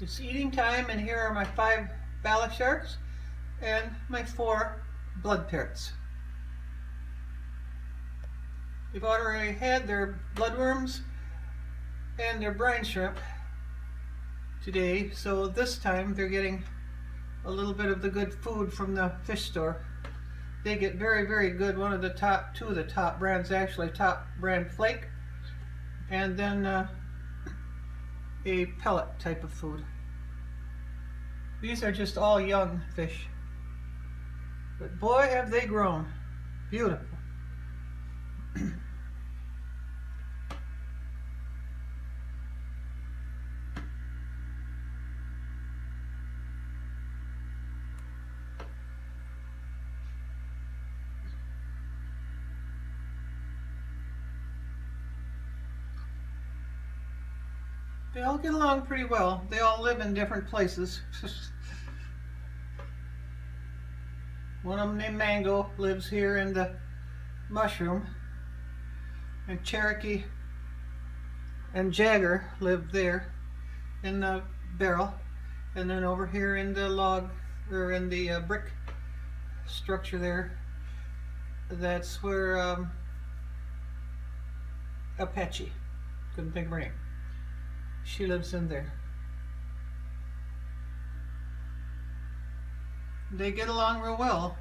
It's eating time, and here are my 5 Bala Sharks and my 4 blood parrots. They've already had their bloodworms and their brine shrimp today, so this time they're getting a little bit of the good food from the fish store. They get very, very good. One of the top, 2 of the top brands, actually, top brand flake, and then a pellet type of food. These are just all young fish, but boy have they grown. Beautiful. They all get along pretty well. They all live in different places. One of them named Mango lives here in the mushroom, and Cherokee and Jagger live there in the barrel, and then over here in the log, or in the brick structure there, that's where Apache, couldn't think of her name, she lives in there. They get along real well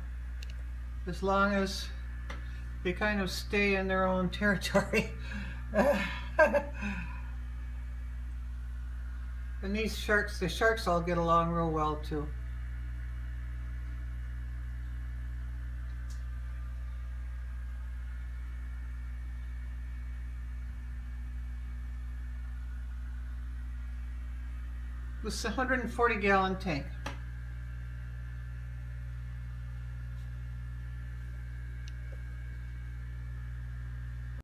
as long as they kind of stay in their own territory. And these sharks, the sharks all get along real well too. This is a 140-gallon tank.